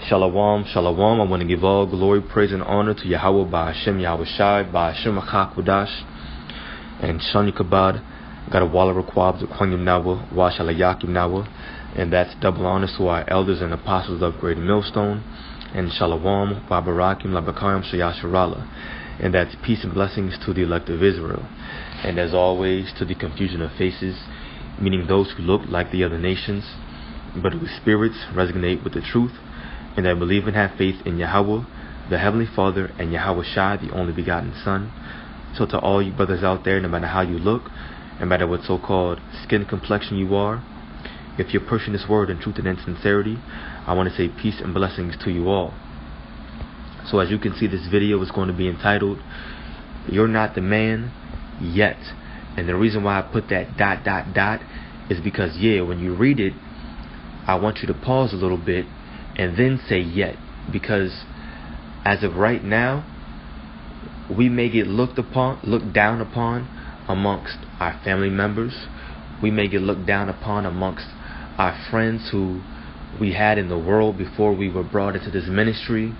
Shalom, shalom. I want to give all glory, praise, and honor to Yahweh by Hashem, Yahweh Shai, by Hashem HaKodash, and Shani Kabad. Got a walla requab, the Kwanyam Nawa, Washalayakim Nawa, and that's double honors to our elders and apostles of Great Millstone, and Shalom, Babarakim, Labakayam, Shayasharala, and that's peace and blessings to the elect of Israel, and as always, to the confusion of faces, meaning those who look like the other nations, but whose spirits resonate with the truth, and that believe and have faith in Yahweh, the Heavenly Father, and Yahweh Shai, the only begotten Son. So to all you brothers out there, no matter how you look, no matter what so-called skin complexion you are, if you're pushing this word in truth and in sincerity, I want to say peace and blessings to you all. So as you can see, this video is going to be entitled, You're Not the Man Yet. And the reason why I put that ... is because, when you read it, I want you to pause a little bit and then say yet, because as of right now, we may get looked down upon amongst our family members. We may get looked down upon amongst our friends who we had in the world before we were brought into this ministry,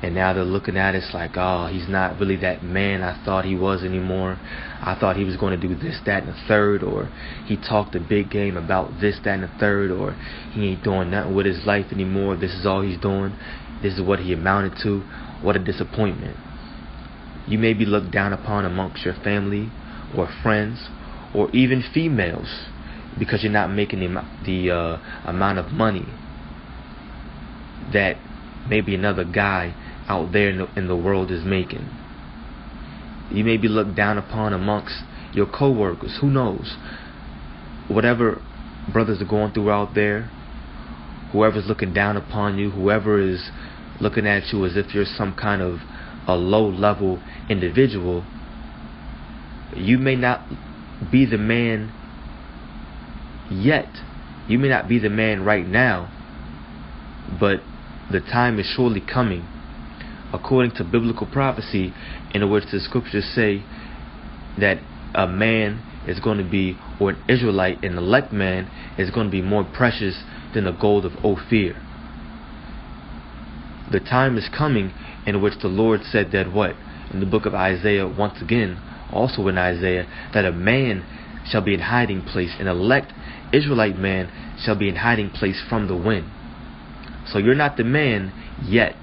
and now they're looking at us like, oh, he's not really that man I thought he was anymore. I thought he was going to do this, that, and the third, or he talked a big game about this, that, and the third, or he ain't doing nothing with his life anymore. This is all he's doing. This is what he amounted to. What a disappointment. You may be looked down upon amongst your family or friends or even females because you're not making the amount of money that maybe another guy out there in the world is making. You may be looked down upon amongst your co-workers. Who knows? Whatever brothers are going through out there, whoever's looking down upon you, whoever is looking at you as if you're some kind of a low-level individual, you may not be the man yet. You may not be the man right now, but the time is surely coming, according to biblical prophecy, in which the scriptures say that a man is going to be, or an Israelite, an elect man, is going to be more precious than the gold of Ophir. The time is coming in which the Lord said that what? In the book of Isaiah, once again, also in Isaiah, that a man shall be in hiding place, an elect Israelite man shall be in hiding place from the wind. So you're not the man yet.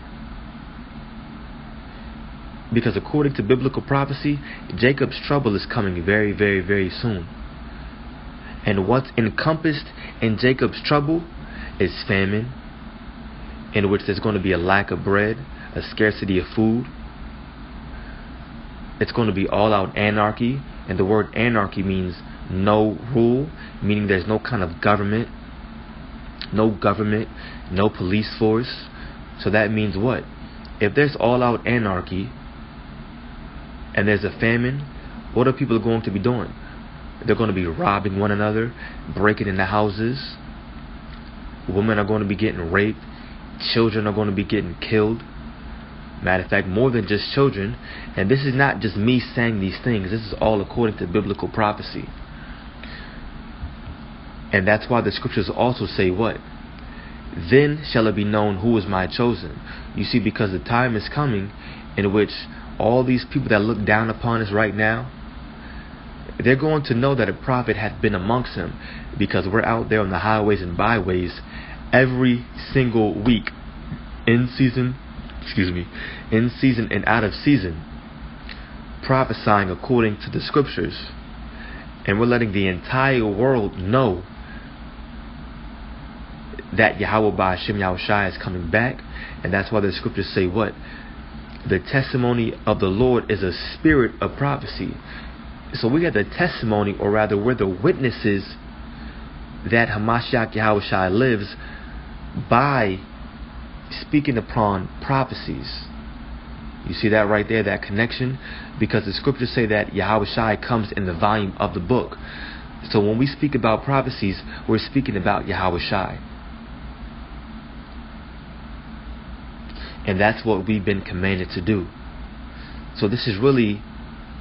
Because according to biblical prophecy, Jacob's trouble is coming very, very, very soon. And what's encompassed in Jacob's trouble is famine, in which there's going to be a lack of bread, a scarcity of food. It's going to be all-out anarchy. And the word anarchy means no rule, meaning there's no kind of government, no police force. So that means what? If there's all-out anarchy and there's a famine, what are people going to be doing? They're going to be robbing one another, breaking into houses. Women are going to be getting raped. Children are going to be getting killed. Matter of fact, more than just children. And this is not just me saying these things. This is all according to biblical prophecy. And that's why the scriptures also say what? Then shall it be known who is my chosen. You see, because the time is coming in which all these people that look down upon us right now, they're going to know that a prophet hath been amongst them, because we're out there on the highways and byways every single week, in season and out of season, prophesying according to the scriptures. And we're letting the entire world know that Yahweh by Hashem Yahweh Shai is coming back. And that's why the scriptures say what? The testimony of the Lord is a spirit of prophecy. So we have the testimony, or rather we're the witnesses that Hamashiach Yahweh Shai lives by speaking upon prophecies. You see that right there, that connection? Because the scriptures say that Yahweh Shai comes in the volume of the book. So when we speak about prophecies, we're speaking about Yahweh Shai. And that's what we've been commanded to do. So this is really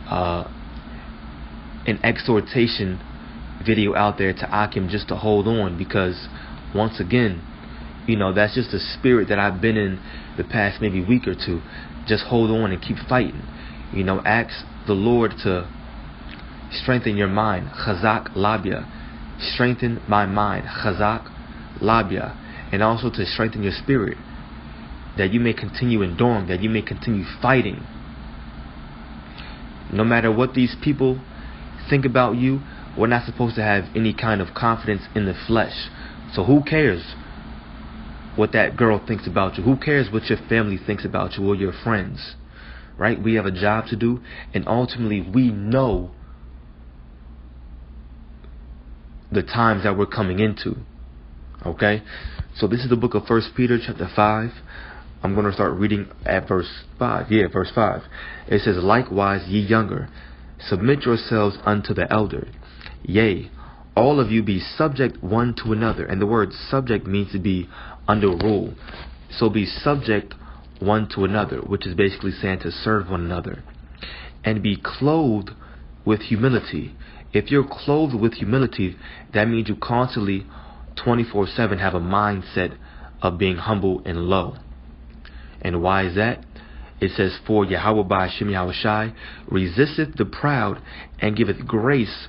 an exhortation video out there to Akim just to hold on, because once again, that's just the spirit that I've been in the past maybe week or two. Just hold on and keep fighting. Ask the Lord to strengthen your mind. Chazak labia. Strengthen my mind. Chazak labia. And also to strengthen your spirit, that you may continue enduring, that you may continue fighting. No matter what these people think about you, we're not supposed to have any kind of confidence in the flesh. So who cares what that girl thinks about you? Who cares what your family thinks about you or your friends? Right? We have a job to do, and ultimately we know the times that we're coming into. Okay? So this is the book of 1 Peter chapter 5. I'm going to start reading at verse 5. Verse 5. It says, "Likewise, ye younger, submit yourselves unto the elder. Yea, all of you be subject one to another." And the word subject means to be under rule. So be subject one to another, which is basically saying to serve one another. And be clothed with humility. If you're clothed with humility, that means you constantly 24/7 have a mindset of being humble and low. And why is that? It says, "For Yahweh by Hashem Yahushai resisteth the proud and giveth grace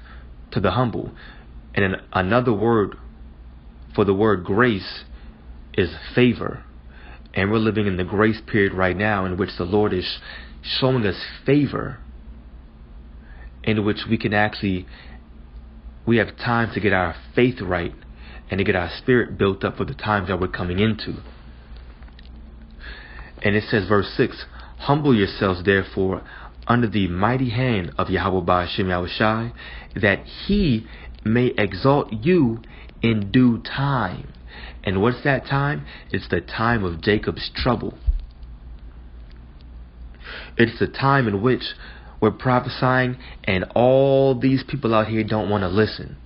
to the humble." And another word for the word grace is favor. And we're living in the grace period right now, in which the Lord is showing us favor, in which we have time to get our faith right and to get our spirit built up for the times that we're coming into. And it says, verse 6, "Humble yourselves therefore under the mighty hand of Yahweh by Hashem Yahushai, that he may exalt you in due time." And what's that time? It's the time of Jacob's trouble. It's the time in which we're prophesying and all these people out here don't want to listen.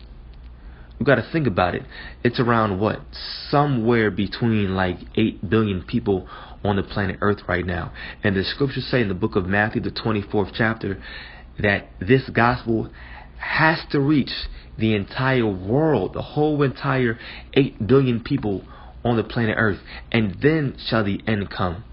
You've got to think about it. It's around somewhere between 8 billion people on the planet Earth right now. And the scriptures say in the book of Matthew, the 24th chapter, that this gospel has to reach the entire world, the whole entire 8 billion people on the planet Earth. And then shall the end come.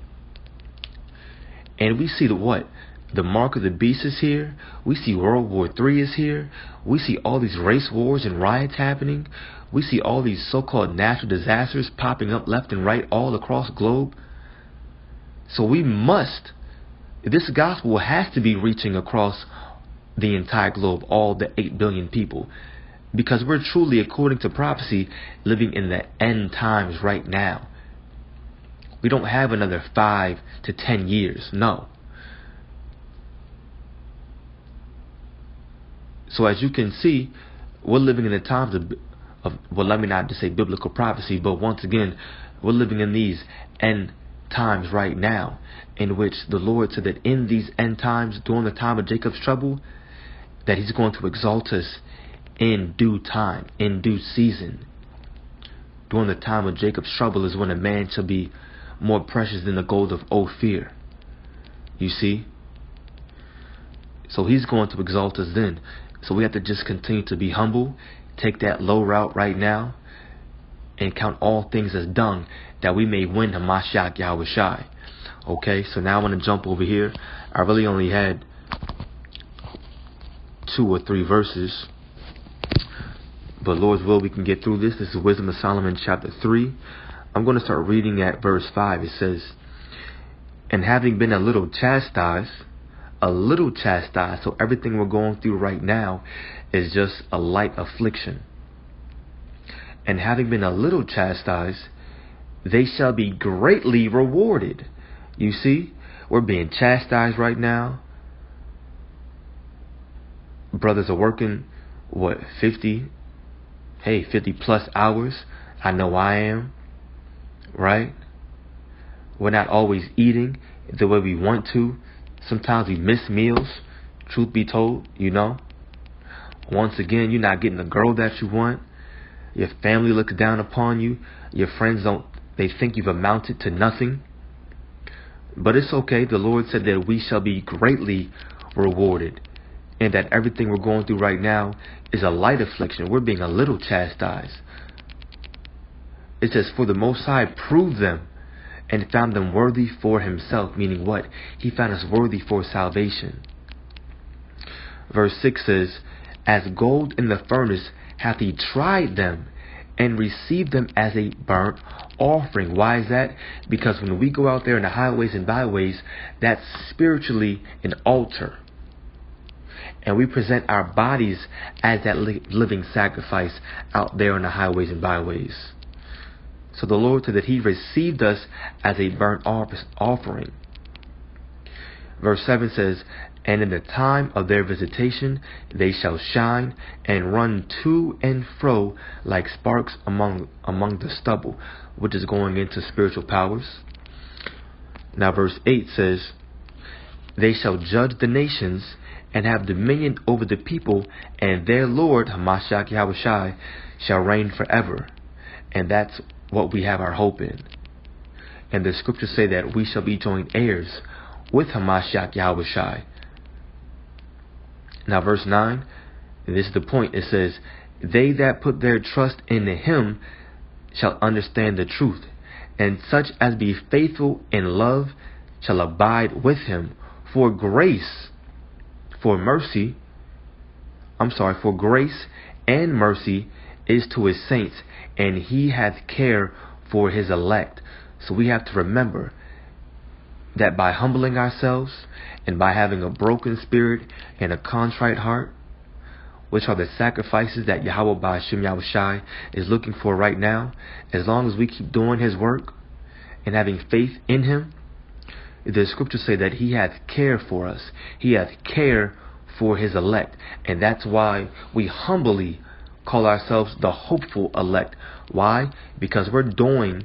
And we see the mark of the beast is here. We see World War III is here. We see all these race wars and riots happening. We see all these so-called natural disasters popping up left and right all across the globe. So this gospel has to be reaching across the entire globe, all the 8 billion people. Because we're truly, according to prophecy, living in the end times right now. We don't have another 5 to 10 years. No. So as you can see, we're living in the times of let me not just say biblical prophecy, but once again, we're living in these end times right now, in which the Lord said that in these end times, during the time of Jacob's trouble, that he's going to exalt us in due time, in due season. During the time of Jacob's trouble is when a man shall be more precious than the gold of Ophir. You see? So he's going to exalt us then. So we have to just continue to be humble, take that low route right now, and count all things as dung, that we may win Hamashiach Yahushai. Okay, so now I want to jump over here. I really only had 2 or 3 verses, but Lord's will, we can get through this. This is Wisdom of Solomon chapter 3. I'm going to start reading at verse 5. It says, "And having been a little chastised," so everything we're going through right now is just a light affliction. "And having been a little chastised, they shall be greatly rewarded." You see, we're being chastised right now. Brothers are working, 50 plus hours. I know I am, right? We're not always eating the way we want to. Sometimes we miss meals, truth be told, Once again, you're not getting the girl that you want. Your family looks down upon you. Your friends they think you've amounted to nothing. But it's okay. The Lord said that we shall be greatly rewarded. And that everything we're going through right now is a light affliction. We're being a little chastised. It says, for the Most High proved them and found them worthy for himself. Meaning what? He found us worthy for salvation. Verse 6 says, as gold in the furnace hath he tried them and received them as a burnt offering. Why is that? Because when we go out there in the highways and byways, that's spiritually an altar. And we present our bodies as that living sacrifice out there on the highways and byways. So the Lord said that he received us as a burnt offering. Verse 7 says, and in the time of their visitation they shall shine and run to and fro like sparks among the stubble, which is going into spiritual powers. Now verse 8 says, they shall judge the nations and have dominion over the people, and their Lord, Hamashiach Yahushai, shall reign forever. And that's what we have our hope in. And the scriptures say that we shall be joint heirs with Hamashiach Yahushai. Now verse 9, and this is the point, it says, they that put their trust in him shall understand the truth, and such as be faithful in love shall abide with him. For grace and mercy is to his saints, and he hath care for his elect. So we have to remember that by humbling ourselves and by having a broken spirit and a contrite heart, which are the sacrifices that Yahweh Ba'ashem Yahushai is looking for right now, as long as we keep doing his work and having faith in him, the scriptures say that he hath care for us. He hath care for his elect. And that's why we humbly call ourselves the hopeful elect. Why? Because we're doing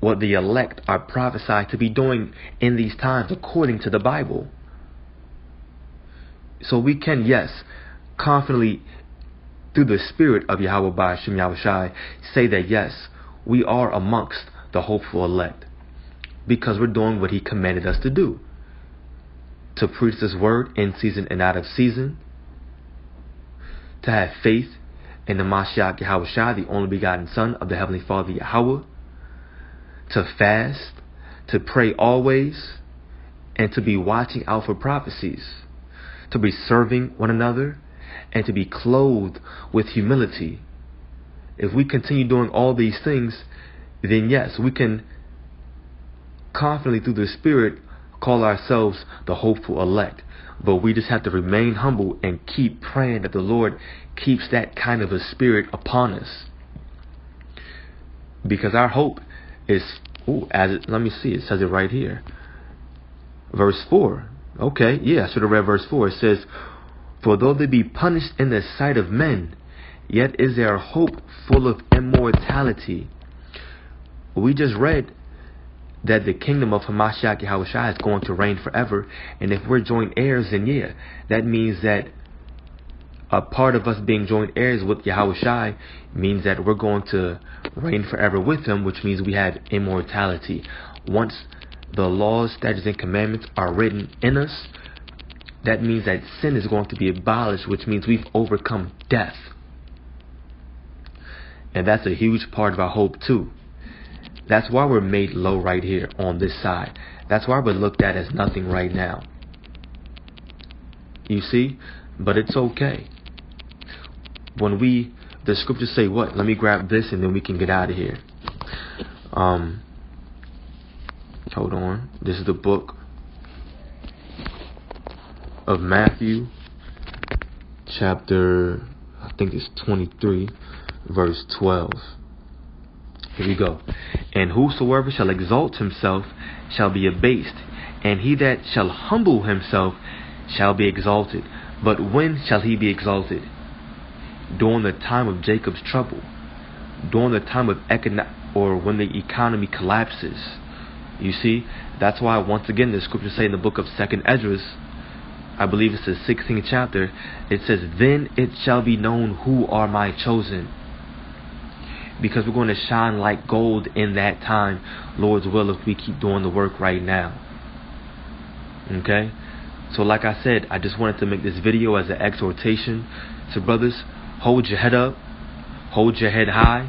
what the elect are prophesied to be doing in these times according to the Bible. So we can, yes, confidently, through the spirit of Yahweh Ba'ashem Yahushai, say that yes, we are amongst the hopeful elect, because we're doing what he commanded us to do. To preach this word in season and out of season. To have faith in the Mashiach Yahushai, the only begotten Son of the Heavenly Father Yahweh. To fast, to pray always, and to be watching out for prophecies. To be serving one another, and to be clothed with humility. If we continue doing all these things, then yes, we can confidently through the Spirit call ourselves the hopeful elect. But we just have to remain humble and keep praying that the Lord keeps that kind of a spirit upon us. Because our hope is, let me see, it says it right here. Verse 4. Okay, yeah, I should have read verse 4. It says, for though they be punished in the sight of men, yet is there a hope full of immortality. We just read that the kingdom of Hamashiach Yahushua is going to reign forever. And if we're joint heirs, then yeah, that means that a part of us being joint heirs with Yahushua means that we're going to reign forever with him, which means we have immortality. Once the laws, statutes, and commandments are written in us, that means that sin is going to be abolished, which means we've overcome death. And that's a huge part of our hope too. That's why we're made low right here on this side. That's why we're looked at as nothing right now. You see? But it's okay. When the scriptures say what? Let me grab this and then we can get out of here. Hold on. This is the book of Matthew, chapter, I think it's 23, verse 12. Here we go. And whosoever shall exalt himself shall be abased, and he that shall humble himself shall be exalted. But when shall he be exalted? During the time of Jacob's trouble, during the time of when the economy collapses. You see, that's why once again the scriptures say in the book of 2nd Esdras, I believe it's the 16th chapter, it says, then it shall be known who are my chosen. Because we're going to shine like gold in that time, Lord's will, if we keep doing the work right now. Okay? So like I said, I just wanted to make this video as an exhortation to brothers. Hold your head up. Hold your head high.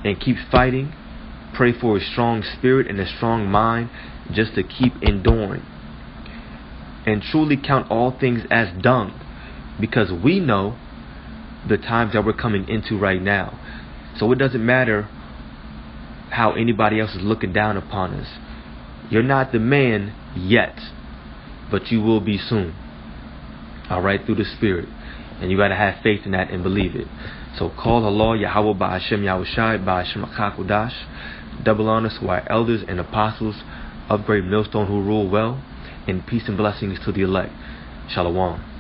and keep fighting. Pray for a strong spirit and a strong mind just to keep enduring. And truly count all things as dung, because we know the times that we're coming into right now. So it doesn't matter how anybody else is looking down upon us. You're not the man yet, but you will be soon. Alright, through the Spirit. And you got to have faith in that and believe it. So call Allah, Yahweh, Ba'ashem, Yahushai, Ba'ashem, Akakudash. Double honors to our elders and apostles of Great Millstone who rule well. And peace and blessings to the elect. Shalom.